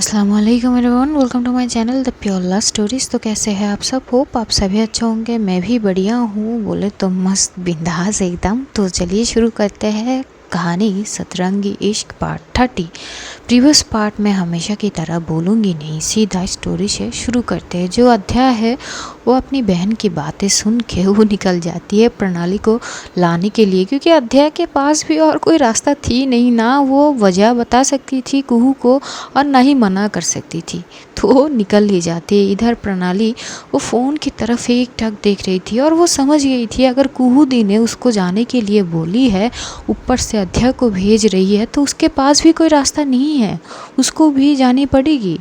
अस्सलाम वालेकुम everyone, welcome to my channel the pure love stories. तो कैसे हैं आप सब? होप आप सभी अच्छे होंगे। मैं भी बढ़िया हूँ, बोले तो मस्त बिंदास एकदम। तो चलिए शुरू करते हैं कहानी सतरंगी इश्क पार्ट 30। प्रीवियस पार्ट में हमेशा की तरह बोलूँगी नहीं, सीधा स्टोरी से शुरू करते हैं। जो अध्याय है वो अपनी बहन की बातें सुन के वो निकल जाती है प्रणाली को लाने के लिए, क्योंकि अध्याय के पास भी और कोई रास्ता थी नहीं। ना वो वजह बता सकती थी कुहू को और ना ही मना कर सकती थी, तो वो निकल ले जाती है। इधर प्रणाली वो फ़ोन की तरफ एक टक देख रही थी और वो समझ गई थी अगर कुहू दी ने उसको जाने के लिए बोली है, ऊपर से अध्याय को भेज रही है, तो उसके पास भी कोई रास्ता नहीं है, उसको भी जानी पड़ेगी।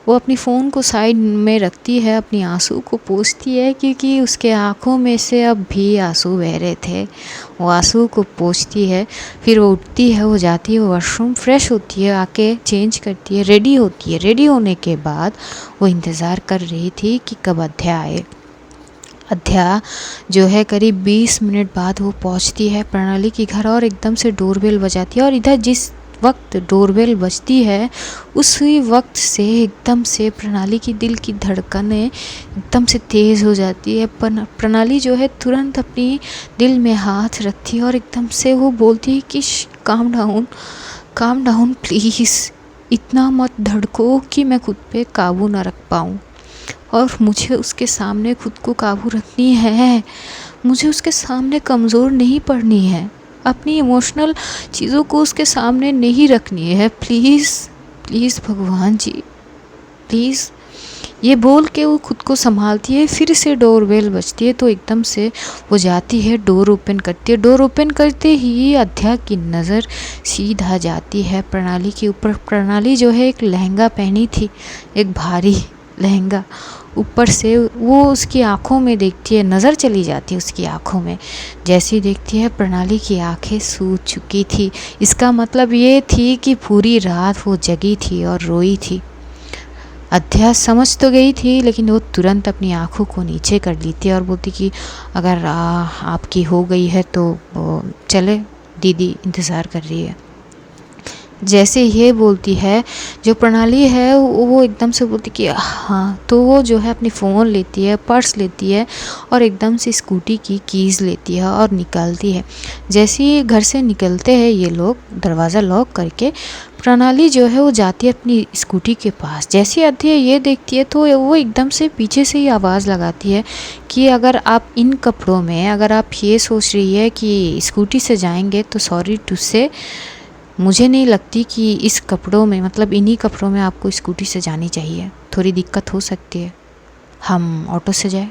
वो अपनी फ़ोन को साइड में रखती है, अपनी आंसू को पोंछती है, क्योंकि उसके आँखों में से अब भी आंसू बह रहे थे। वो आंसू को पोंछती है, फिर वो उठती है, वो जाती है वॉशरूम, फ्रेश होती है, आके चेंज करती है, रेडी होती है। रेडी होने के बाद वो इंतज़ार कर रही थी कि कब अध्याय आए। अध्याय जो है करीब 20 मिनट बाद वो पहुंचती है प्रणाली के घर और एकदम से डोरबेल बजाती है। और इधर जिस वक्त डोरबेल बजती है उसी वक्त से एकदम से प्रणाली की दिल की धड़कनें एकदम से तेज़ हो जाती है। प्रणाली जो है तुरंत अपनी दिल में हाथ रखती है और एकदम से वो बोलती है कि काम डाउन प्लीज़, इतना मत धड़को कि मैं खुद पे काबू ना रख पाऊँ। और मुझे उसके सामने खुद को काबू रखनी है, मुझे उसके सामने कमज़ोर नहीं पड़नी है, अपनी इमोशनल चीज़ों को उसके सामने नहीं रखनी है। प्लीज़ प्लीज़ भगवान जी प्लीज़, ये बोल के वो खुद को संभालती है। फिर से डोरबेल बजती है तो एकदम से वो जाती है, डोर ओपन करती है। डोर ओपन करते ही अध्याय की नज़र सीधा जाती है प्रणाली के ऊपर। प्रणाली जो है एक लहंगा पहनी थी, एक भारी लहंगा। ऊपर से वो उसकी आंखों में देखती है, नज़र चली जाती है उसकी आंखों में। जैसी देखती है प्रणाली की आंखें सूज चुकी थी। इसका मतलब ये थी कि पूरी रात वो जगी थी और रोई थी। अध्याय समझ तो गई थी, लेकिन वो तुरंत अपनी आंखों को नीचे कर ली थी और बोलती कि अगर आपकी हो गई है तो चले, दीदी इंतज़ार कर रही है। जैसे ये बोलती है, जो प्रणाली है वो एकदम से बोलती कि हाँ। तो वो जो है अपनी फ़ोन लेती है, पर्स लेती है और एकदम से स्कूटी की कीज़ लेती है और निकलती है। जैसे ही घर से निकलते हैं ये लोग, दरवाज़ा लॉक करके, प्रणाली जो है वो जाती है अपनी स्कूटी के पास। जैसे अध्याय ये देखती है तो वो एकदम से पीछे से ही आवाज़ लगाती है कि अगर आप इन कपड़ों में, अगर आप ये सोच रही है कि स्कूटी से जाएंगे तो सॉरी टू से, मुझे नहीं लगती कि इस कपड़ों में, मतलब इन्हीं कपड़ों में आपको स्कूटी से जानी चाहिए, थोड़ी दिक्कत हो सकती है, हम ऑटो से जाए।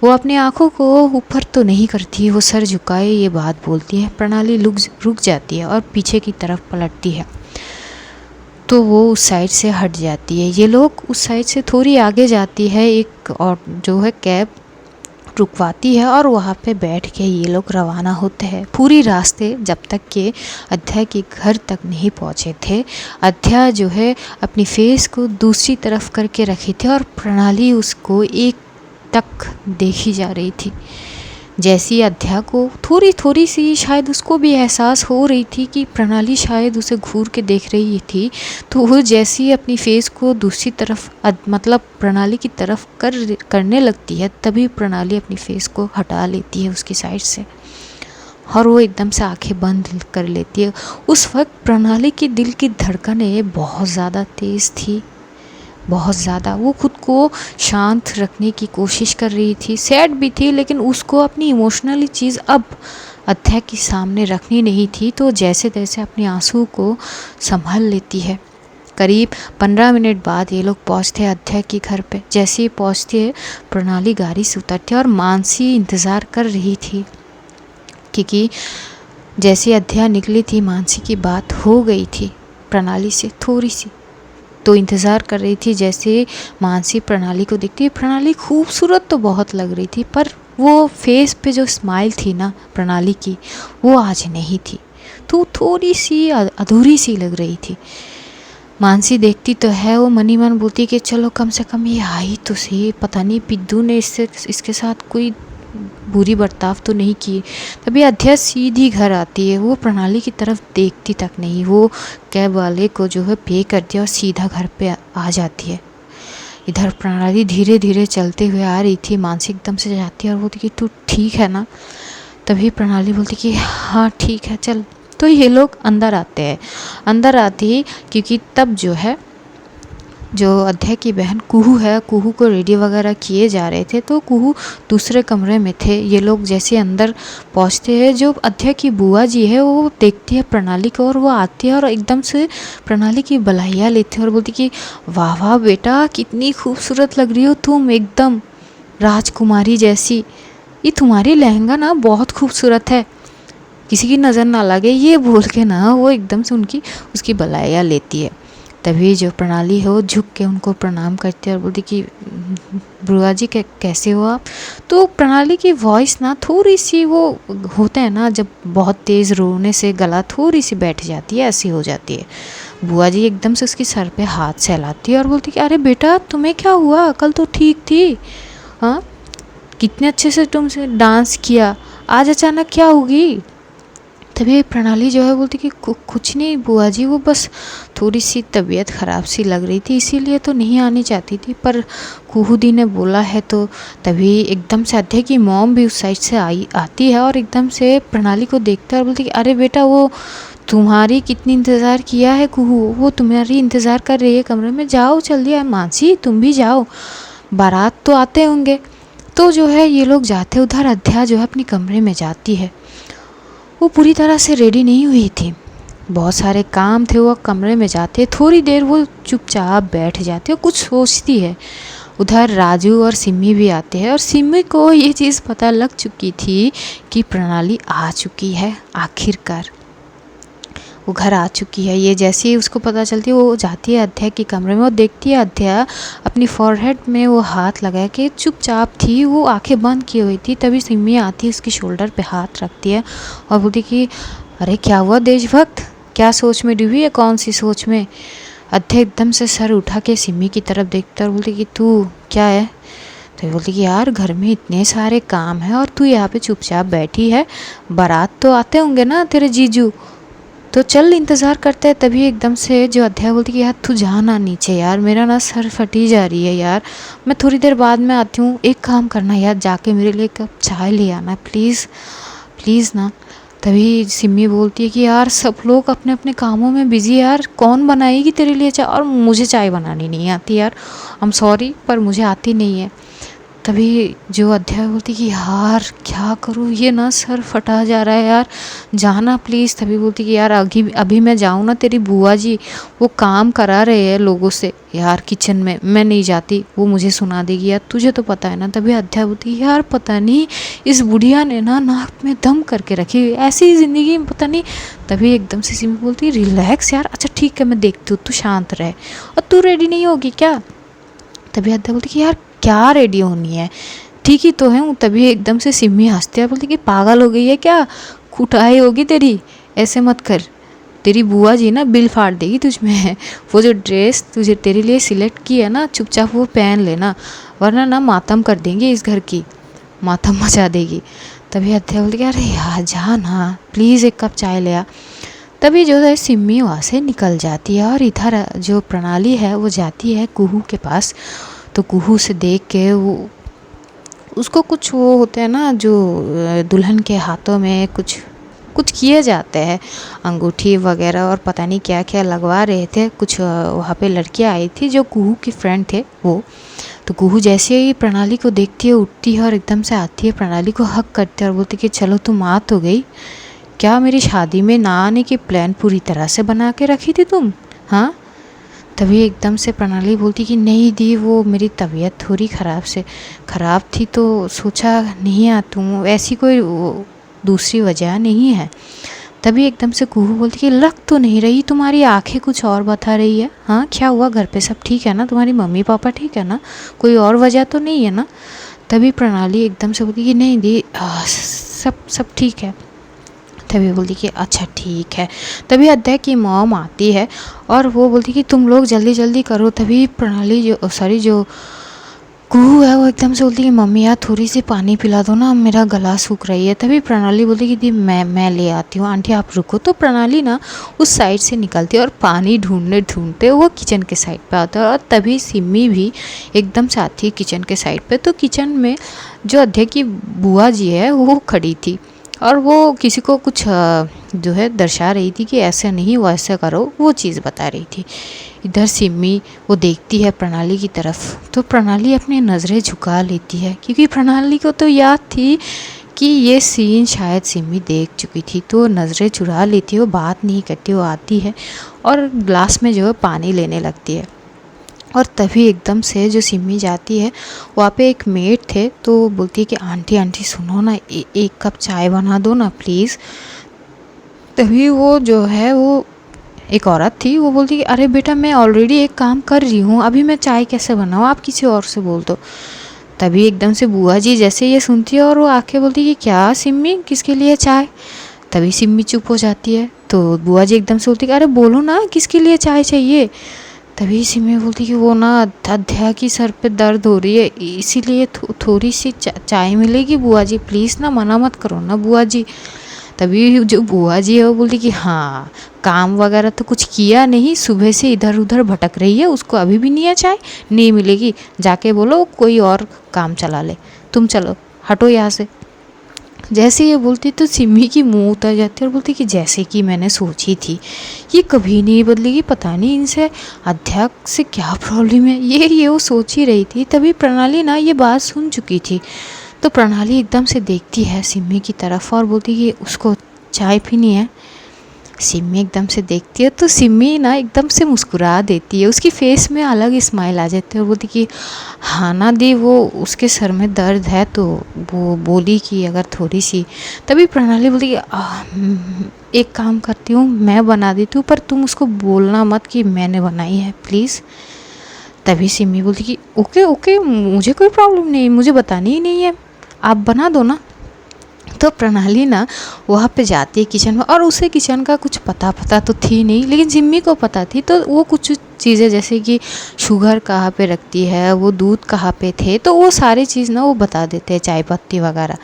वो अपनी आंखों को ऊपर तो नहीं करती, वो सर झुकाए ये बात बोलती है। प्रणाली रुक जाती है और पीछे की तरफ पलटती है तो वो उस साइड से हट जाती है। ये लोग उस साइड से थोड़ी आगे जाती है, एक और जो है कैब रुकवाती है और वहाँ पे बैठ के ये लोग रवाना होते हैं। पूरी रास्ते जब तक के अध्याय के घर तक नहीं पहुँचे थे, अध्याय जो है अपनी फेस को दूसरी तरफ करके रखी थी और प्रणाली उसको एक तक देखी जा रही थी। जैसी अध्याय को थोड़ी सी शायद उसको भी एहसास हो रही थी कि प्रणाली शायद उसे घूर के देख रही थी, तो वो जैसी अपनी फेस को दूसरी तरफ मतलब प्रणाली की तरफ करने लगती है, तभी प्रणाली अपनी फेस को हटा लेती है उसकी साइड से और वो एकदम से आंखें बंद कर लेती है। उस वक्त प्रणाली की दिल की धड़कनें बहुत ज़्यादा तेज़ थी, बहुत ज़्यादा। वो खुद को शांत रखने की कोशिश कर रही थी, सैड भी थी, लेकिन उसको अपनी इमोशनली चीज़ अब अध्याय के सामने रखनी नहीं थी। तो जैसे तैसे अपने आंसू को संभाल लेती है। करीब 15 मिनट बाद ये लोग पहुँचते हैं अध्याय के घर पे। जैसे ही पहुँचते हैं प्रणाली गाड़ी से उतरती है और मानसी इंतज़ार कर रही थी, क्योंकि जैसे अध्याय निकली थी मानसी की बात हो गई थी प्रणाली से थोड़ी सी, तो इंतज़ार कर रही थी। जैसे मानसी प्रणाली को देखती है, प्रणाली खूबसूरत तो बहुत लग रही थी, पर वो फेस पे जो स्माइल थी ना प्रणाली की, वो आज नहीं थी, तो थोड़ी सी अधूरी सी लग रही थी। मानसी देखती तो है, वो मनी मन बोलती कि चलो कम से कम ये आई तो सही, पता नहीं पिद्दू ने इसके साथ कोई बुरी बर्ताव तो नहीं किए। तभी अध्या सीधी घर आती है, वो प्रणाली की तरफ देखती तक नहीं, वो कैब वाले को जो है पे कर दिया और सीधा घर पे आ जाती है। इधर प्रणाली धीरे धीरे चलते हुए आ रही थी, मानसी एकदम से जाती है और बोलती कि तू ठीक है ना। तभी प्रणाली बोलती कि हाँ ठीक है चल। तो ये लोग अंदर आते हैं। अंदर आते ही क्योंकि तब जो है जो अध्या की बहन कुहू है, कुहू को रेडी वगैरह किए जा रहे थे, तो कुहू दूसरे कमरे में थे। ये लोग जैसे अंदर पहुंचते हैं, जो अध्या की बुआ जी है वो देखती है प्रणाली को और वो आती है और एकदम से प्रणाली की बधाइयाँ लेती है और बोलती कि वाह वाह बेटा, कितनी खूबसूरत लग रही हो तुम, एकदम राजकुमारी जैसी। ये तुम्हारी लहंगा ना बहुत खूबसूरत है, किसी की नज़र ना लगे, ये बोल के ना वो एकदम से उसकी बधाइयाँ लेती है। तभी जो प्रणाली है वो झुक के उनको प्रणाम करती है और बोलती कि बुआ जी कैसे हो आप। तो प्रणाली की वॉइस ना थोड़ी सी वो होते हैं ना, जब बहुत तेज़ रोने से गला थोड़ी सी बैठ जाती है, ऐसी हो जाती है। बुआ जी एकदम से उसके सर पे हाथ सहलाती है और बोलती कि अरे बेटा तुम्हें क्या हुआ, कल तो ठीक थी, हाँ कितने अच्छे से तुमसे डांस किया, आज अचानक क्या होगी। तभी प्रणाली जो है बोलती कि कुछ नहीं बुआ जी, वो बस थोड़ी सी तबीयत ख़राब सी लग रही थी, इसीलिए तो नहीं आनी चाहती थी, पर कुहू दी ने बोला है। तो तभी एकदम से अध्या की मॉम भी उस साइड से आती है और एकदम से प्रणाली को देखता है और बोलती कि अरे बेटा, वो तुम्हारी कितनी इंतज़ार किया है कुहू, वो तुम्हारी इंतज़ार कर रही है कमरे में, जाओ जल्दी। मानसी तुम भी जाओ, बारात तो आते होंगे। तो जो है ये लोग जाते, उधर अध्या जो है अपनी कमरे में जाती है। वो पूरी तरह से रेडी नहीं हुई थी, बहुत सारे काम थे, वो कमरे में जाते थोड़ी देर वो चुपचाप बैठ जाती है, कुछ सोचती है। उधर राजू और सिमी भी आते हैं और सिमी को ये चीज़ पता लग चुकी थी कि प्रणाली आ चुकी है, आखिरकार वो घर आ चुकी है। ये जैसे ही उसको पता चलती है, वो जाती है अध्या के कमरे में और देखती है अध्या अपनी फॉरहेड में वो हाथ लगा के चुपचाप थी, वो आंखें बंद की हुई थी। तभी सिमी आती है, उसकी शोल्डर पे हाथ रखती है और बोलती कि अरे क्या हुआ देशभक्त, क्या सोच में डूबी है, कौन सी सोच में। अध्या एकदम से सर उठा के सिमी की तरफ देखता और बोलती कि तू क्या है। तो बोलती कि यार घर में इतने सारे काम हैं और तू यहाँ पे चुपचाप बैठी है, बारात तो आते होंगे ना तेरे जीजू, तो चल इंतज़ार करते हैं। तभी एकदम से जो अध्याय बोलती कि यार तू जा ना नीचे, यार मेरा ना सर फटी जा रही है यार, मैं थोड़ी देर बाद में आती हूँ, एक काम करना यार, जाके मेरे लिए कप चाय ले आना प्लीज़ प्लीज़ ना। तभी सिमी बोलती है कि यार सब लोग अपने अपने कामों में बिज़ी, यार कौन बनाएगी तेरे लिए चाय, और मुझे चाय बनानी नहीं आती यार, आई एम सॉरी पर मुझे आती नहीं है। तभी जो अध्याय बोलती कि यार क्या करूँ, ये ना सर फटा जा रहा है यार, जाना प्लीज़। तभी बोलती कि यार अभी मैं जाऊँ ना, तेरी बुआ जी वो काम करा रहे हैं लोगों से यार किचन में, मैं नहीं जाती, वो मुझे सुना देगी यार, तुझे तो पता है ना। तभी अध्याय बोलती यार पता नहीं इस बुढ़िया ने ना नाक में दम करके रखी, ऐसी ज़िंदगी में पता नहीं। तभी एकदम से सिमी बोलती रिलैक्स यार, अच्छा ठीक है मैं देखती हूँ, तू शांत रहे, और तू रेडी नहीं होगी क्या। तभी अध्याय बोलती कि यार क्या रेडी होनी है, ठीक ही तो है। तभी एकदम से सिमी हंसती है, बोलती कि पागल हो गई है क्या, कुटाई होगी तेरी, ऐसे मत कर, तेरी बुआ जी ना बिल फाड़ देगी तुझ में। वो जो ड्रेस तुझे तेरे लिए सिलेक्ट की है ना, चुपचाप वो पहन लेना, वरना ना मातम कर देंगे, इस घर की मातम मचा देगी। तभी अध्याय बोलती कि अरे यार जा ना प्लीज़, एक कप चाय ले आ। तभी जो है सिमी वहाँ से निकल जाती है और इधर जो प्रणाली है वो जाती है कुहू के पास। तो कुहू से देख के वो उसको कुछ वो होते हैं ना, जो दुल्हन के हाथों में कुछ कुछ किए जाते हैं, अंगूठी वगैरह और पता नहीं क्या क्या लगवा रहे थे कुछ। वहाँ पे लड़कियाँ आई थी जो कुहू की फ्रेंड थे वो। तो कुहू जैसे ही प्रणाली को देखती है उठती है और एकदम से आती है, प्रणाली को हक करती है और बोलती कि चलो तुम आ तो गई, क्या मेरी शादी में ना आने की प्लान पूरी तरह से बना के रखी थी तुम, हाँ। तभी एकदम से प्रणाली बोलती कि नहीं दी, वो मेरी तबीयत थोड़ी ख़राब थी तो सोचा नहीं आ तुम, ऐसी कोई दूसरी वजह नहीं है। तभी एकदम से कुहू बोलती कि लग तो नहीं रही, तुम्हारी आंखें कुछ और बता रही है, हाँ क्या हुआ, घर पे सब ठीक है ना, तुम्हारी मम्मी पापा ठीक है ना, कोई और वजह तो नहीं है ना। तभी प्रणाली एकदम से बोलती कि नहीं दी, सब ठीक है। तभी बोलती कि अच्छा ठीक है। तभी अध्याय की मॉम आती है और वो बोलती कि तुम लोग जल्दी जल्दी करो। तभी प्रणाली जो कुहू है वो एकदम से बोलती कि मम्मी यार थोड़ी सी पानी पिला दो ना, मेरा गला सूख रही है। तभी प्रणाली बोलती कि दी मैं ले आती हूँ, आंटी आप रुको। तो प्रणाली ना उस साइड से निकलती है और पानी ढूंढने ढूंढते वो किचन के साइड पे आता है। और तभी सिमी भी एकदम से आती है किचन के साइड पे। तो किचन में जो अध्यक्ष की बुआ जी है वो खड़ी थी और वो किसी को कुछ जो है दर्शा रही थी कि ऐसे नहीं वो ऐसे करो, वो चीज़ बता रही थी। इधर सिमी वो देखती है प्रणाली की तरफ, तो प्रणाली अपनी नज़रें झुका लेती है क्योंकि प्रणाली को तो याद थी कि ये सीन शायद सिमी देख चुकी थी। तो नज़रें चुरा लेती है, वो बात नहीं करती, वो आती है और ग्लास में जो है पानी लेने लगती है। और तभी एकदम से जो सिमी जाती है वहाँ पे एक मेड थे, तो बोलती है कि आंटी आंटी सुनो ना, एक कप चाय बना दो ना प्लीज़। तभी वो जो है वो एक औरत थी, वो बोलती कि अरे बेटा मैं ऑलरेडी एक काम कर रही हूँ, अभी मैं चाय कैसे बनाऊँ, आप किसी और से बोल दो। तभी एकदम से बुआ जी जैसे ये सुनती है और वो आके बोलती कि क्या सिम्मी किसके लिए चाय। तभी सिम्मी चुप हो जाती है। तो बुआ जी एकदम से बोलती कि अरे बोलो ना किसके लिए चाय चाहिए। तभी सिम्मी बोलती कि वो ना अध्या की सर पे दर्द हो रही है, इसीलिए थोड़ी सी चाय मिलेगी बुआ जी, प्लीज़ ना मना मत करो ना बुआ जी। तभी जो बुआ जी है वो बोलती कि हाँ काम वगैरह तो कुछ किया नहीं, सुबह से इधर उधर भटक रही है, उसको अभी भी नहीं है चाय, नहीं मिलेगी, जाके बोलो कोई और काम चला ले, तुम चलो हटो यहाँ से। जैसे ये बोलती तो सिमी की मुंह उतर जाती है और बोलती कि जैसे कि मैंने सोची थी, ये कभी नहीं बदलेगी, पता नहीं इनसे अध्यक्ष से क्या प्रॉब्लम है, ये वो सोच ही रही थी। तभी प्रणाली ना ये बात सुन चुकी थी। तो प्रणाली एकदम से देखती है सिमी की तरफ और बोलती कि उसको चाय पीनी है। सिमी एकदम से देखती है तो सिमी ना एकदम से मुस्कुरा देती है, उसकी फेस में अलग स्माइल आ जाती है और बोलती कि हाँ ना दी, वो उसके सर में दर्द है तो वो बोली कि अगर थोड़ी सी। तभी प्रणाली बोलती कि एक काम करती हूँ मैं बना देती हूँ, पर तुम उसको बोलना मत कि मैंने बनाई है प्लीज़। तभी सिमी बोलती कि ओके ओके मुझे कोई प्रॉब्लम नहीं, मुझे बतानी ही नहीं है, आप बना दो ना। तो प्रणाली ना वहाँ पे जाती है किचन में और उसे किचन का कुछ पता तो थी नहीं, लेकिन सिम्मी को पता थी। तो वो कुछ चीज़ें जैसे कि शुगर कहाँ पे रखती है, वो दूध कहाँ पे थे, तो वो सारी चीज़ ना वो बता देते हैं, चाय पत्ती वगैरह।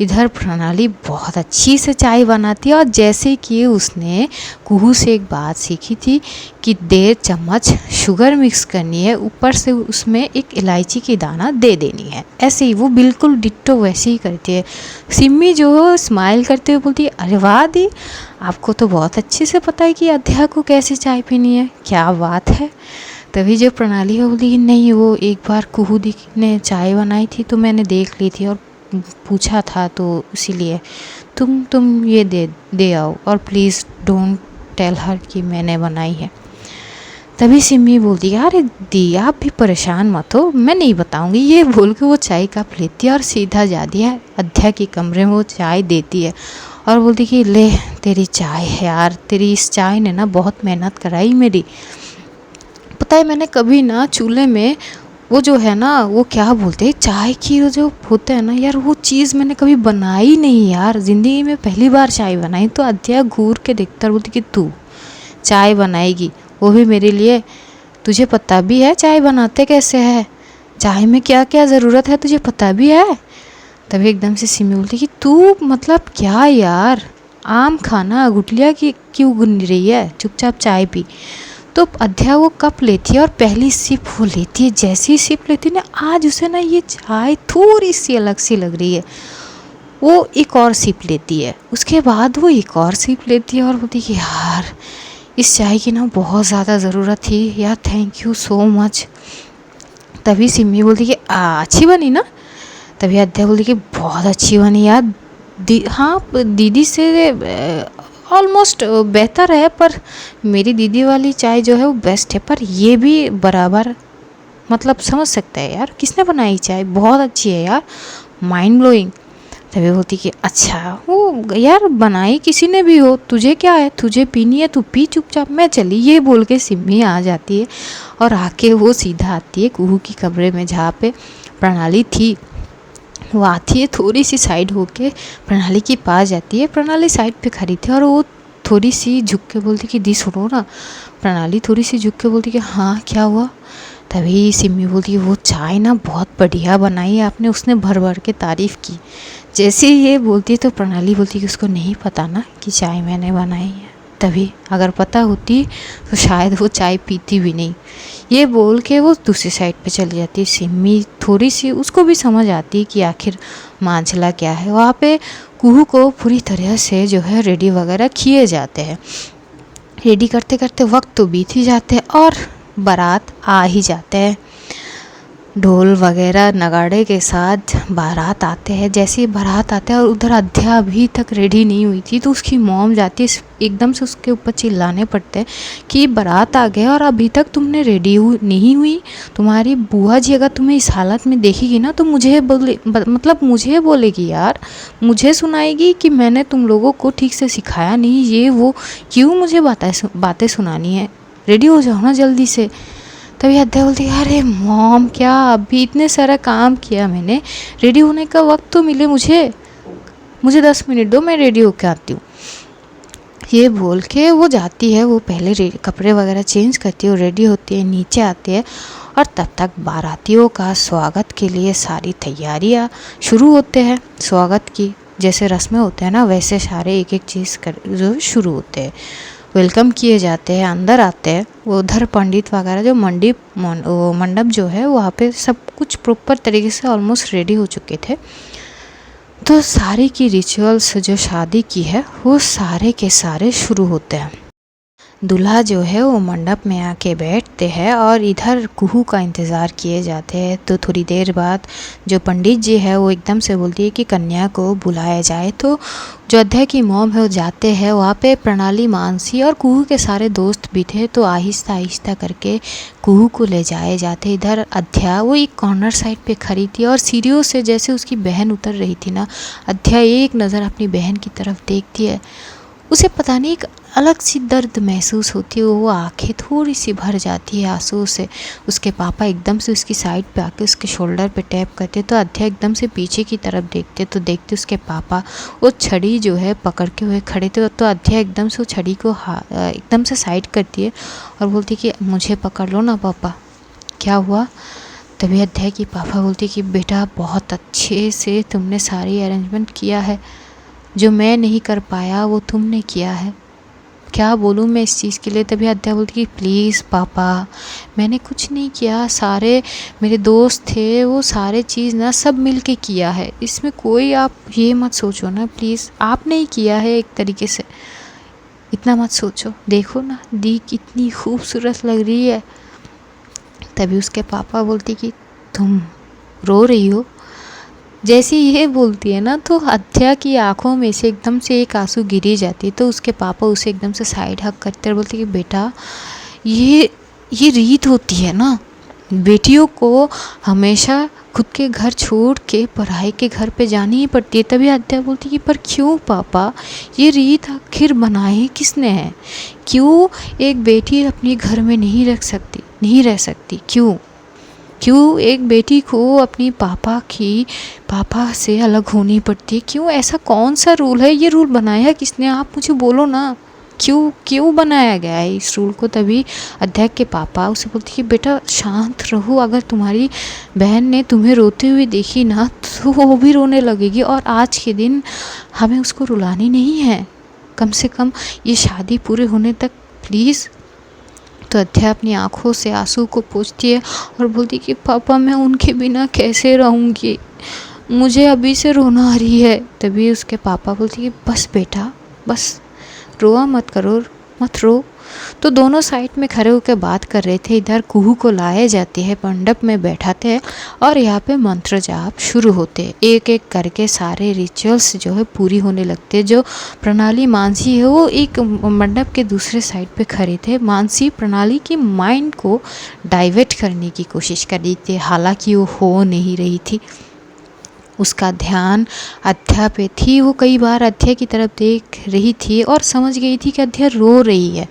इधर प्रणाली बहुत अच्छी से चाय बनाती है और जैसे कि उसने कुहू से एक बात सीखी थी कि 1.5 चम्मच शुगर मिक्स करनी है, ऊपर से उसमें एक इलायची की दाना दे देनी है, ऐसे ही वो बिल्कुल डिट्टो वैसे ही करती है। सिम्मी जो स्माइल करते हुए बोलती है अरे वाह दी, आपको तो बहुत अच्छे से पता है कि अध्या को कैसे चाय पीनी है, क्या बात है। तभी जो प्रणाली है बोली कि नहीं वो एक बार कुहू दी ने चाय बनाई थी तो मैंने देख ली थी और पूछा था, तो इसीलिए तुम ये दे आओ और प्लीज़ डोंट टेल हर कि मैंने बनाई है। तभी सिमी बोलती है अरे दी आप भी परेशान मत हो, मैं नहीं बताऊंगी। ये बोल के वो चाय कप लेती है और सीधा जाती है अध्या के कमरे में, वो चाय देती है और बोलती कि ले तेरी चाय है यार, तेरी इस चाय ने ना बहुत मेहनत कराई मेरी। पता है मैंने कभी ना चूल्हे में वो जो है ना वो क्या बोलते हैं चाय की वो जो होता है ना यार, वो चीज़ मैंने कभी बनाई नहीं यार, ज़िंदगी में पहली बार चाय बनाई। तो अध्या घूर के देखता और बोलती कि तू चाय बनाएगी, वो भी मेरे लिए, तुझे पता भी है चाय बनाते कैसे है, चाय में क्या क्या ज़रूरत है तुझे पता भी है। तभी एकदम से सिमी बोलती कि तू मतलब क्या यार, आम खाना गुटलिया की क्यों गुन रही है, चुपचाप चाय पी। तो अध्या वो कप लेती है और पहली सिप वो लेती है, जैसी सिप लेती है ना आज उसे ना ये चाय थोड़ी सी अलग सी लग रही है। वो एक और सिप लेती है, उसके बाद वो एक और सिप लेती है और बोलती कि यार इस चाय की ना बहुत ज़्यादा ज़रूरत थी यार, थैंक यू सो मच। तभी सिमी बोलती कि अच्छी बनी ना। तभी अध्या बोलती कि बहुत अच्छी बनी यार, हाँ दीदी से ऑलमोस्ट बेहतर है, पर मेरी दीदी वाली चाय जो है वो बेस्ट है, पर ये भी बराबर मतलब समझ सकता है यार, किसने बनाई चाय बहुत अच्छी है यार, माइंड ब्लोइंग। तभी बोलती कि अच्छा वो यार बनाई किसी ने भी हो, तुझे क्या है, तुझे पीनी है तू पी चुपचाप, मैं चली। ये बोल के सिमी आ जाती है और आके वो सीधा आती है कुहू की कमरे में जहाँ पे प्रणाली थी। वो आती है थोड़ी सी साइड होके प्रणाली के पास जाती है, प्रणाली साइड पे खड़ी थी और वो थोड़ी सी झुक के बोलती कि दी सुनो ना। प्रणाली थोड़ी सी झुक के बोलती कि हाँ क्या हुआ। तभी सिमी बोलती वो चाय ना बहुत बढ़िया बनाई है आपने, उसने भर भर के तारीफ़ की। जैसे ही ये बोलती है तो प्रणाली बोलती कि उसको नहीं पता ना कि चाय मैंने बनाई है, तभी अगर पता होती तो शायद वो चाय पीती भी नहीं। ये बोल के वो दूसरी साइड पे चली जाती है। सिमी थोड़ी सी उसको भी समझ आती है कि आखिर मांझला क्या है। वहाँ पे कुहू को पूरी तरह से जो है रेडी वगैरह किए जाते हैं। रेडी करते करते वक्त तो बीत ही जाते हैं और बारात आ ही जाते हैं। ढोल वगैरह नगाड़े के साथ बारात आते हैं। जैसे ही बारात आते हैं और उधर अध्या अभी तक रेडी नहीं हुई थी तो उसकी मॉम जाती है, एकदम से उसके ऊपर चिल्लाने पड़ते हैं कि बारात आ गए और अभी तक तुमने रेडी नहीं हुई। तुम्हारी बुआ जी अगर तुम्हें इस हालत में देखेगी ना तो मुझे मुझे बोलेगी यार, मुझे सुनाएगी कि मैंने तुम लोगों को ठीक से सिखाया नहीं, ये वो क्यों मुझे बातें सुनानी है। रेडी हो जाओ ना जल्दी से। तभी अध्या बोलती है अरे मॉम क्या अभी इतने सारा काम किया मैंने, रेडी होने का वक्त तो मिले मुझे 10 मिनट दो, मैं रेडी होके आती हूँ। ये बोल के वो जाती है, वो पहले कपड़े वगैरह चेंज करती है और रेडी होती है, नीचे आती है और तब तक बारातियों का स्वागत के लिए सारी तैयारियाँ शुरू होते हैं। स्वागत की जैसे रस्में होते हैं ना वैसे सारे एक एक चीज़ जो शुरू होते हैं। वेलकम किए जाते हैं, अंदर आते हैं। वो उधर पंडित वगैरह जो मंडप जो है वहाँ पे सब कुछ प्रॉपर तरीके से ऑलमोस्ट रेडी हो चुके थे। तो सारे की रिचुअल्स जो शादी की है वो सारे के सारे शुरू होते हैं। दूल्हा जो है वो मंडप में आके बैठते हैं और इधर कुहू का इंतज़ार किए जाते हैं। तो थोड़ी देर बाद जो पंडित जी है वो एकदम से बोलती है कि कन्या को बुलाया जाए। तो जो अध्या की मॉम है वो जाते हैं वहाँ पे। प्रणाली, मानसी और कुहू के सारे दोस्त भी थे तो आहिस्ता आहिस्ता करके कुहू को ले जाए जाते। इधर अध्या वो एक कॉर्नर साइड पे खड़ी थी और सीढ़ियों से जैसे उसकी बहन उतर रही थी ना, अध्या एक नज़र अपनी बहन की तरफ देखती है। उसे पता नहीं एक अलग सी दर्द महसूस होती है, वो आंखें थोड़ी सी भर जाती है आंसू से। उसके पापा एकदम से उसकी साइड पे आके उसके शोल्डर पे टैप करते तो अध्या एकदम से पीछे की तरफ देखते तो देखते उसके पापा वो छड़ी जो है पकड़ के हुए खड़े थे। तो अध्या एकदम से वो छड़ी को एकदम से साइड करती है और बोलती कि मुझे पकड़ लो ना पापा, क्या हुआ। तभी अध्या की पापा बोलती कि बेटा बहुत अच्छे से तुमने सारी अरेंजमेंट किया है, जो मैं नहीं कर पाया वो तुमने किया है, क्या बोलूँ मैं इस चीज़ के लिए। तभी अध्या बोलती कि प्लीज़ पापा मैंने कुछ नहीं किया, सारे मेरे दोस्त थे वो सारे चीज़ ना सब मिल के किया है, इसमें कोई आप ये मत सोचो ना प्लीज़, आपने ही किया है एक तरीके से, इतना मत सोचो, देखो ना दी कितनी खूबसूरत लग रही है। तभी उसके पापा बोलती कि तुम रो रही हो। जैसे ये बोलती है ना तो अध्या की आंखों में से एकदम से एक आंसू गिरी जाती है। तो उसके पापा उसे एकदम से साइड हक करते हैं, बोलते कि बेटा ये रीत होती है ना, बेटियों को हमेशा खुद के घर छोड़ के पढ़ाई के घर पे जानी ही पड़ती है। तभी अध्या बोलती कि पर क्यों पापा, ये रीत आखिर बनाई किसने है, क्यों एक बेटी अपने घर में नहीं रह सकती, क्यों एक बेटी को अपनी पापा से अलग होनी पड़ती है, क्यों, ऐसा कौन सा रूल है, ये रूल बनाया किसने, आप मुझे बोलो ना, क्यों बनाया गया है इस रूल को। तभी अध्या के पापा उसे बोलते कि बेटा शांत रहो, अगर तुम्हारी बहन ने तुम्हें रोते हुए देखी ना तो वो भी रोने लगेगी और आज के दिन हमें उसको रुलानी नहीं है, कम से कम ये शादी पूरे होने तक प्लीज़। तो अध्या अपनी आंखों से आंसू को पोंछती है और बोलती कि पापा मैं उनके बिना कैसे रहूँगी, मुझे अभी से रोना आ रही है। तभी उसके पापा बोलते कि बस बेटा बस, रोआ मत रो। तो दोनों साइड में खड़े होकर बात कर रहे थे। इधर कुहू को लाए जाती है, मंडप में बैठाते हैं और यहाँ पे मंत्र जाप शुरू होते हैं। एक एक करके सारे रिचुअल्स जो है पूरी होने लगते हैं। जो प्रणाली, मानसी है वो एक मंडप के दूसरे साइड पे खड़े थे। मानसी प्रणाली की माइंड को डाइवर्ट करने की कोशिश कर रही थी, हालांकि वो हो नहीं रही थी, उसका ध्यान अध्या पे थी। वो कई बार अध्या की तरफ देख रही थी और समझ गई थी कि अध्या रो रही है।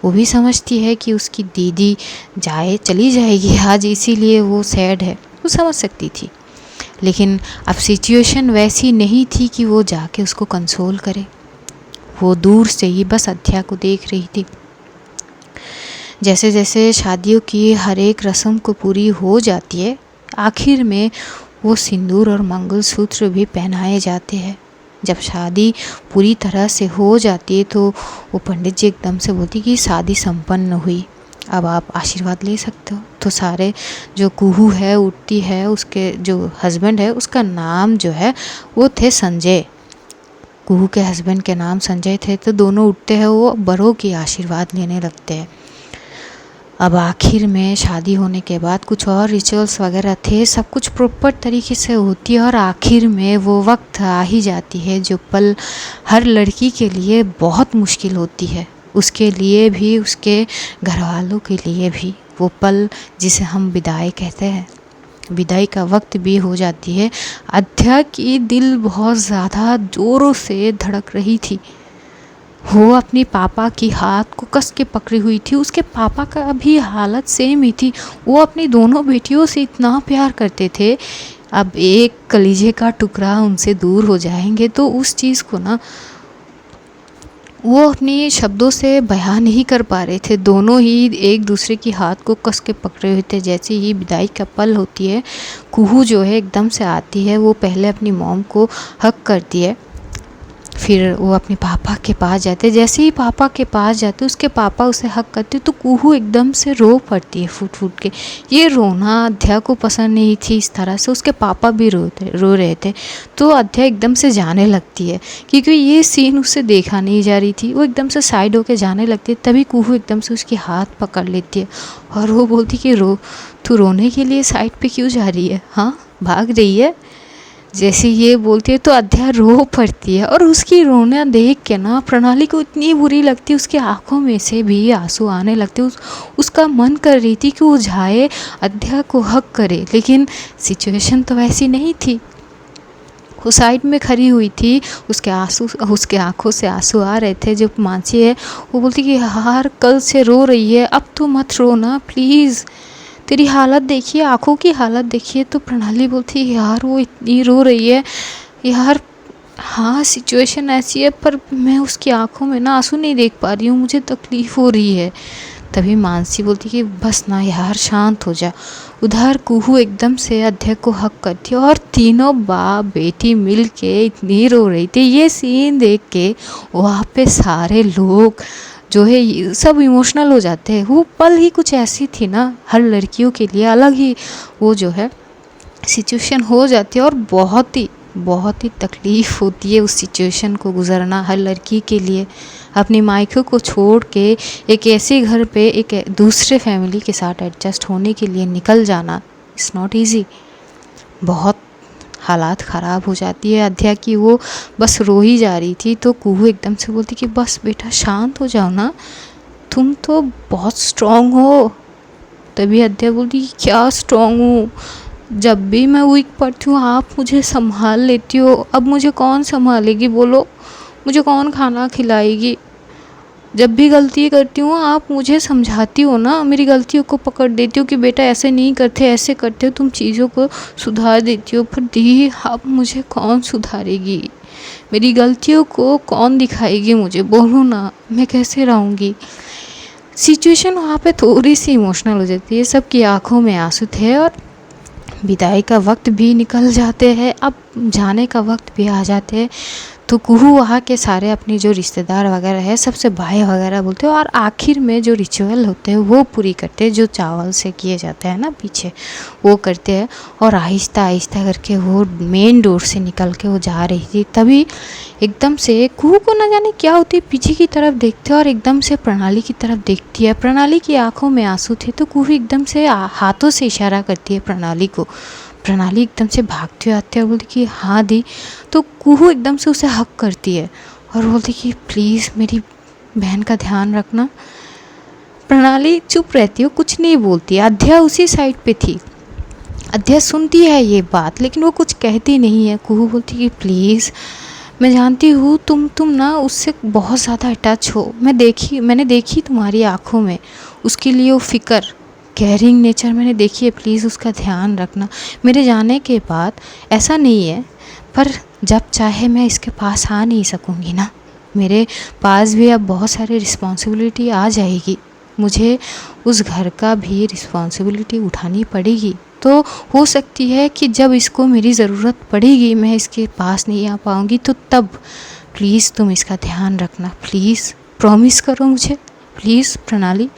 वो भी समझती है कि उसकी दीदी चली जाएगी आज, इसीलिए वो सैड है, वो समझ सकती थी। लेकिन अब सिचुएशन वैसी नहीं थी कि वो जाके उसको कंसोल करे। वो दूर से ही बस अध्या को देख रही थी। जैसे जैसे शादियों की हर एक रस्म को पूरी हो जाती है, आखिर में वो सिंदूर और मंगलसूत्र भी पहनाए जाते हैं। जब शादी पूरी तरह से हो जाती है तो वो पंडित जी एकदम से बोलती कि शादी संपन्न हुई, अब आप आशीर्वाद ले सकते हो। तो सारे जो कुहू है उठती है, उसके जो हस्बैंड है उसका नाम जो है वो थे संजय, कुहू के हस्बैंड के नाम संजय थे। तो दोनों उठते हैं, वो बड़ों की आशीर्वाद लेने लगते हैं। अब आखिर में शादी होने के बाद कुछ और रिचुअल्स वगैरह थे, सब कुछ प्रॉपर तरीके से होती है और आखिर में वो वक्त आ ही जाती है जो पल हर लड़की के लिए बहुत मुश्किल होती है, उसके लिए भी, उसके घर वालों के लिए भी। वो पल जिसे हम विदाई कहते हैं, विदाई का वक्त भी हो जाती है। अद्या की दिल बहुत ज़्यादा ज़ोरों से धड़क रही थी। वो अपनी पापा की हाथ को कस के पकड़ी हुई थी। उसके पापा का भी हालत सेम ही थी। वो अपनी दोनों बेटियों से इतना प्यार करते थे, अब एक कलीजे का टुकड़ा उनसे दूर हो जाएंगे तो उस चीज़ को ना वो अपने शब्दों से बयान नहीं कर पा रहे थे। दोनों ही एक दूसरे की हाथ को कस के पकड़े हुए थे। जैसे ही विदाई का पल होती है, कुहू जो है एकदम से आती है, वो पहले अपनी मॉम को हक करती है, फिर वो अपने पापा के पास जाते। जैसे ही पापा के पास जाते, उसके पापा उसे हक करते तो कुहू एकदम से रो पड़ती है फूट फूट के। ये रोना अद्या को पसंद नहीं थी इस तरह से, उसके पापा भी रो रहे थे। तो अद्या एकदम से जाने लगती है, क्योंकि ये सीन उससे देखा नहीं जा रही थी। वो एकदम से साइड होके जाने लगती है, तभी कुहू एकदम से उसकी हाथ पकड़ लेती है और वो बोलती कि तू रोने के लिए साइड पे क्यों जा रही है, हाँ भाग रही है। जैसे ये बोलती है तो अद्या रो पड़ती है और उसकी रोना देख के ना प्रणाली को इतनी बुरी लगती है, उसकी आंखों में से भी आंसू आने लगते। उसका मन कर रही थी कि वो जाए अद्या को हक करे, लेकिन सिचुएशन तो वैसी नहीं थी। वो साइड में खड़ी हुई थी, उसके आंखों से आंसू आ रहे थे। जो मानसी है वो बोलती कि यार कल से रो रही है, अब तो मत रो ना प्लीज़, तेरी हालत देखिए, आँखों की हालत देखिए। तो प्रणाली बोलती है यार वो इतनी रो रही है यार, हाँ सिचुएशन ऐसी है, पर मैं उसकी आंखों में ना आंसू नहीं देख पा रही हूँ, मुझे तकलीफ़ हो रही है। तभी मानसी बोलती कि बस ना यार शांत हो जा। उधर कुहू एकदम से अद्या को हक करती है और तीनों बाप बेटी मिल के इतनी रो रही थी। ये सीन देख के वहाँ पे सारे लोग जो है सब इमोशनल हो जाते हैं। वो पल ही कुछ ऐसी थी ना, हर लड़कियों के लिए अलग ही वो जो है सिचुएशन हो जाती है और बहुत ही तकलीफ़ होती है उस सिचुएशन को गुजरना हर लड़की के लिए। अपनी मायके को छोड़ के एक ऐसे घर पे एक दूसरे फैमिली के साथ एडजस्ट होने के लिए निकल जाना इट्स नॉट ईजी। बहुत हालात ख़राब हो जाती है अद्या की। वो बस रो ही जा रही थी तो कुहू एकदम से बोलती कि बस बेटा शांत हो जाओ ना, तुम तो बहुत स्ट्रॉन्ग हो। तभी अद्या बोलती कि क्या स्ट्रॉन्ग हूँ, जब भी मैं वीक पड़ती हूँ आप मुझे संभाल लेती हो, अब मुझे कौन संभालेगी बोलो, मुझे कौन खाना खिलाएगी। जब भी गलती करती हूँ आप मुझे समझाती हो ना, मेरी गलतियों को पकड़ देती हो कि बेटा ऐसे नहीं करते ऐसे करते हो, तुम चीज़ों को सुधार देती हो। पर दी अब मुझे कौन सुधारेगी, मेरी गलतियों को कौन दिखाएगी मुझे, बोलो ना मैं कैसे रहूँगी। सिचुएशन वहाँ पे थोड़ी सी इमोशनल हो जाती है। सबकी आंखों में आंसू थे और विदाई का वक्त भी निकल जाते हैं, अब जाने का वक्त भी आ जाते हैं। तो कुहू वहाँ के सारे अपने जो रिश्तेदार वगैरह है सबसे बाय वगैरह बोलते हैं और आखिर में जो रिचुअल होते हैं वो पूरी करते हैं, जो चावल से किए जाते हैं ना पीछे वो करते हैं। और आहिस्ता आहिस्ता करके वो मेन डोर से निकल के वो जा रही थी, तभी एकदम से कुहू को ना जाने क्या होती है, पीछे की तरफ देखते हैं और एकदम से प्रणाली की तरफ देखती है। प्रणाली की आंखों में आंसू थे तो कुहू एकदम से हाथों से इशारा करती है प्रणाली को। प्रणाली एकदम से भागती हुई आती है और बोलती कि हाँ दी। तो कुहू एकदम से उसे हक करती है और बोलती कि प्लीज़ मेरी बहन का ध्यान रखना। प्रणाली चुप रहती है, कुछ नहीं बोलती। अद्या उसी साइड पे थी, अद्या सुनती है ये बात लेकिन वो कुछ कहती नहीं है। कुहू बोलती कि प्लीज़ मैं जानती हूँ तुम ना उससे बहुत ज़्यादा अटैच हो, मैंने देखी तुम्हारी आँखों में उसके लिए वो फ़िक्र केयरिंग नेचर मैंने देखी है, प्लीज़ उसका ध्यान रखना। मेरे जाने के बाद ऐसा नहीं है, पर जब चाहे मैं इसके पास आ नहीं सकूँगी ना, मेरे पास भी अब बहुत सारी रिस्पॉन्सिबिलिटी आ जाएगी। मुझे उस घर का भी रिस्पॉन्सिबिलिटी उठानी पड़ेगी। तो हो सकती है कि जब इसको मेरी ज़रूरत पड़ेगी, मैं इसके पास नहीं आ पाऊँगी, तो तब प्लीज़ तुम इसका ध्यान रखना, प्लीज़ प्रॉमिस करो मुझे, प्लीज़ प्रणाली।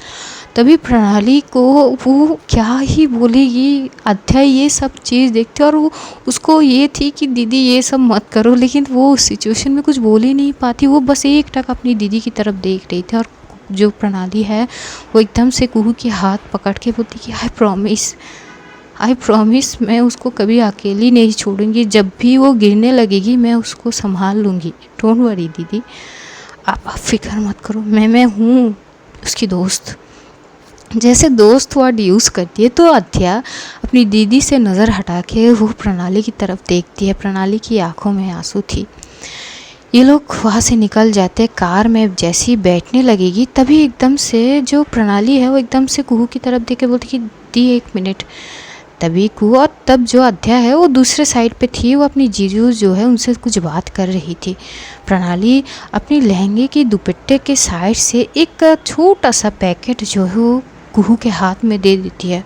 तभी प्रणाली को वो क्या ही बोलेगी, अध्याय ये सब चीज़ देखते और वो उसको ये थी कि दीदी ये सब मत करो, लेकिन वो उस सिचुएशन में कुछ बोल ही नहीं पाती। वो बस एक टक अपनी दीदी की तरफ देख रही थी और जो प्रणाली है वो एकदम से कुहू के हाथ पकड़ के बोलती कि आई प्रॉमिस मैं उसको कभी अकेली नहीं छोड़ूंगी, जब भी वो गिरने लगेगी मैं उसको संभाल लूँगी, डोंट वरी दीदी, आप फिक्र मत करो, मैं हूँ उसकी दोस्त। जैसे दोस्त वर्ड यूज़ करती है तो अध्या अपनी दीदी से नज़र हटा के वो प्रणाली की तरफ देखती है। प्रणाली की आंखों में आंसू थी। ये लोग वहाँ से निकल जाते। कार में जैसी बैठने लगेगी तभी एकदम से जो प्रणाली है वो एकदम से कुहू की तरफ देख के बोलती कि दी 1 मिनट। तभी कुहू और तब जो अध्या है वो दूसरे साइड पे थी, वो अपनी जीजू जो है उनसे कुछ बात कर रही थी। प्रणाली अपनी लहंगे की दुपट्टे के साइड से एक छोटा सा पैकेट जो है वो कुहू के हाथ में दे देती है।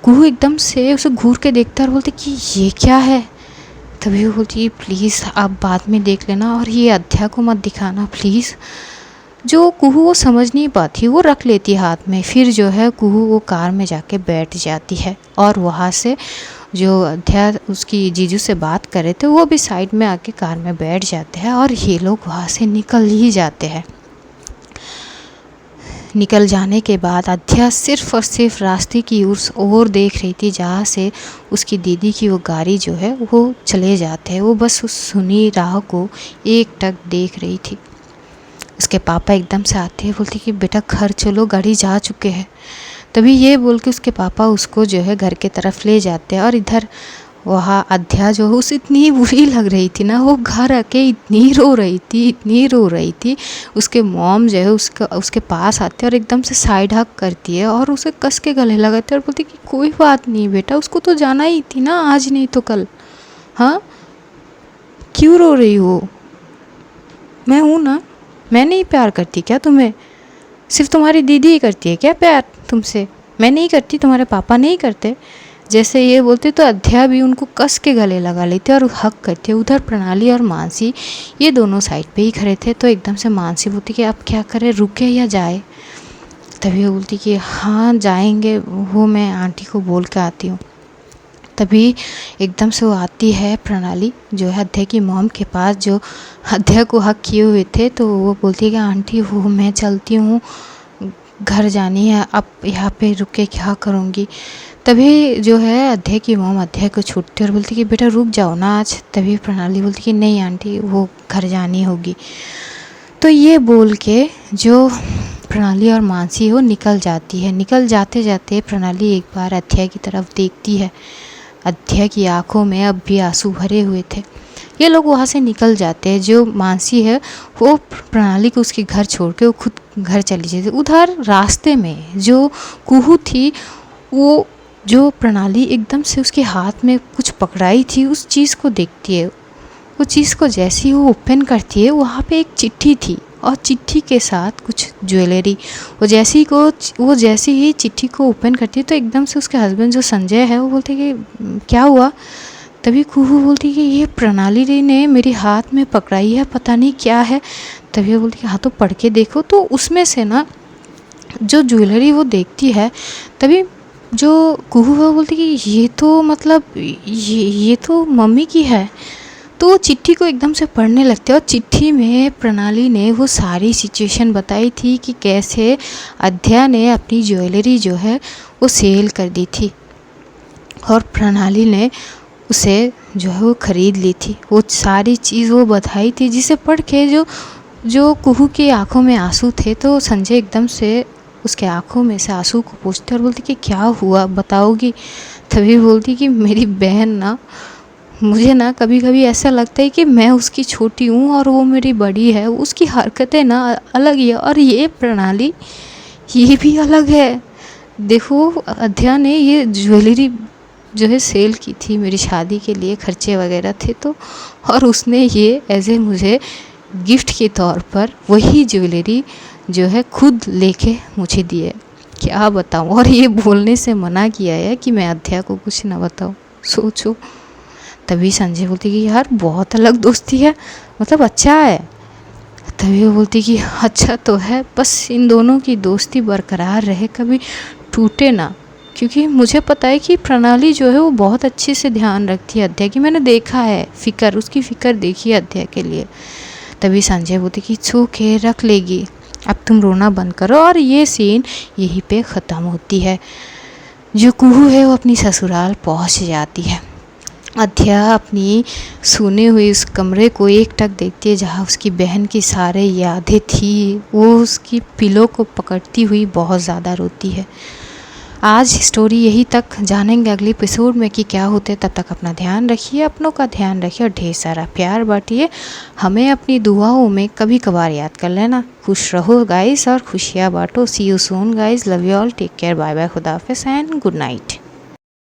कुहू एकदम से उसे घूर के देखता और बोलती कि ये क्या है। तभी वो बोलती प्लीज़ आप बाद में देख लेना और ये अध्या को मत दिखाना प्लीज़। जो कुहू वो समझ नहीं पाती, वो रख लेती हाथ में। फिर जो है कुहू वो कार में जाके बैठ जाती है और वहाँ से जो अध्या उसकी जीजू से बात कर रहे थे वो भी साइड में आके कार में बैठ जाते हैं और ये लोग वहाँ से निकल ही जाते हैं। निकल जाने के बाद अध्या सिर्फ और सिर्फ रास्ते की ओर देख रही थी जहाँ से उसकी दीदी की वो गाड़ी जो है वो चले जाते हैं। वो बस उस सुनी राह को एक टक देख रही थी। उसके पापा एकदम से आते हैं, बोलते कि बेटा घर चलो, गाड़ी जा चुके हैं। तभी ये बोल के उसके पापा उसको जो है घर के तरफ ले जाते हैं और इधर वहाँ अध्या जो है उसे इतनी बुरी लग रही थी ना, वो घर आके इतनी रो रही थी। उसके मॉम जो है उसके पास आते हैं और एकदम से साइड हक करती है और उसे कस के गले लगाते हैं और बोलती कि कोई बात नहीं बेटा, उसको तो जाना ही थी ना, आज नहीं तो कल, हाँ क्यों रो रही हो, मैं हूँ ना, मैं नहीं प्यार करती क्या तुम्हें, सिर्फ तुम्हारी दीदी ही करती है क्या प्यार तुमसे, मैं नहीं करती, तुम्हारे पापा नहीं करते। जैसे ये बोलते तो अध्या भी उनको कस के गले लगा लेते और हक करते। उधर प्रणाली और मानसी ये दोनों साइड पे ही खड़े थे। तो एकदम से मानसी बोलती कि अब क्या करें, रुके या जाए। तभी वो बोलती कि हाँ जाएंगे, वो मैं आंटी को बोल के आती हूँ। तभी एकदम से वो आती है प्रणाली जो है अध्या की मॉम के पास, जो अध्या को हक किए हुए थे। तो वो बोलती है कि आंटी वो मैं चलती हूँ, घर जानी है, अब यहाँ पे रुक के क्या करूँगी। तभी जो है अध्या की मॉम अध्या को छूटती और बोलती कि बेटा रुक जाओ ना आज। तभी प्रणाली बोलती कि नहीं आंटी वो घर जानी होगी। तो ये बोल के जो प्रणाली और मानसी वो निकल जाती है। निकल जाते जाते प्रणाली एक बार अध्या की तरफ देखती है। अध्या की आंखों में अब भी आंसू भरे हुए थे। ये लोग वहाँ से निकल जाते हैं। जो मानसी है वो प्रणाली को उसके घर छोड़ के वो खुद घर चली जाती। उधर रास्ते में जो कुहू थी, वो जो प्रणाली एकदम से उसके हाथ में कुछ पकड़ाई थी उस चीज़ को देखती है। वो चीज़ को जैसे ही वो ओपन करती है, वहाँ पे एक चिट्ठी थी और चिट्ठी के साथ कुछ ज्वेलरी। वो जैसे ही चिट्ठी को ओपन करती है तो एकदम से उसके हस्बैंड जो संजय है वो बोलते कि क्या हुआ। तभी कुहू बोलती कि ये प्रणाली ने मेरे हाथ में पकड़ाई है, पता नहीं क्या है। तभी वो बोलती कि हाँ तो पढ़ के देखो। तो उसमें से ना जो ज्वेलरी वो देखती है, तभी जो कुहू है वो बोलती कि ये तो मतलब ये तो मम्मी की है। तो वो चिट्ठी को एकदम से पढ़ने लगते हैं और चिट्ठी में प्रणाली ने वो सारी सिचुएशन बताई थी कि कैसे अध्या ने अपनी ज्वेलरी जो है वो सेल कर दी थी और प्रणाली ने उसे जो है वो ख़रीद ली थी। वो सारी चीज़ वो बताई थी, जिसे पढ़ के जो कुहू की आंखों में आंसू थे। तो संजय एकदम से उसके आंखों में से आंसू को पूछते और बोलती कि क्या हुआ बताओगी। तभी बोलती कि मेरी बहन ना, मुझे ना कभी कभी ऐसा लगता है कि मैं उसकी छोटी हूँ और वो मेरी बड़ी है। उसकी हरकतें ना अलग ही है और ये प्रणाली ये भी अलग है। देखो अध्या ने ये ज्वेलरी जो है सेल की थी, मेरी शादी के लिए खर्चे वगैरह थे तो, और उसने ये एज ए मुझे गिफ्ट के तौर पर वही ज्वेलरी जो है खुद लेके मुझे दिए। क्या बताऊँ, और ये बोलने से मना किया है कि मैं अध्या को कुछ ना बताऊँ। सोचो। तभी संजय बोलती कि यार बहुत अलग दोस्ती है, मतलब अच्छा है। तभी वो बोलती कि अच्छा तो है, बस इन दोनों की दोस्ती बरकरार रहे, कभी टूटे ना। क्योंकि मुझे पता है कि प्रणाली जो है वो बहुत अच्छे से ध्यान रखती है अध्या की, मैंने देखा है, उसकी फ़िक्र देखी है अध्या के लिए। तभी संजय बोलती कि छूके रख लेगी, अब तुम रोना बंद करो। और ये सीन यहीं पे ख़त्म होती है। जो कुहू है वो अपनी ससुराल पहुंच जाती है। अध्या अपनी सोने हुई उस कमरे को एकटक देखती है जहाँ उसकी बहन की सारे यादें थी। वो उसकी पिलो को पकड़ती हुई बहुत ज़्यादा रोती है। आज स्टोरी यही तक, जानेंगे अगले एपिसोड में कि क्या होते। तब तक अपना ध्यान रखिए, अपनों का ध्यान रखिए और ढेर सारा प्यार बांटिए। हमें अपनी दुआओं में कभी कभार याद कर लेना। खुश रहो गाइस और खुशियाँ बांटो। See you soon guys, love you all, take care, bye bye, खुदा हाफिज़ एंड गुड नाइट।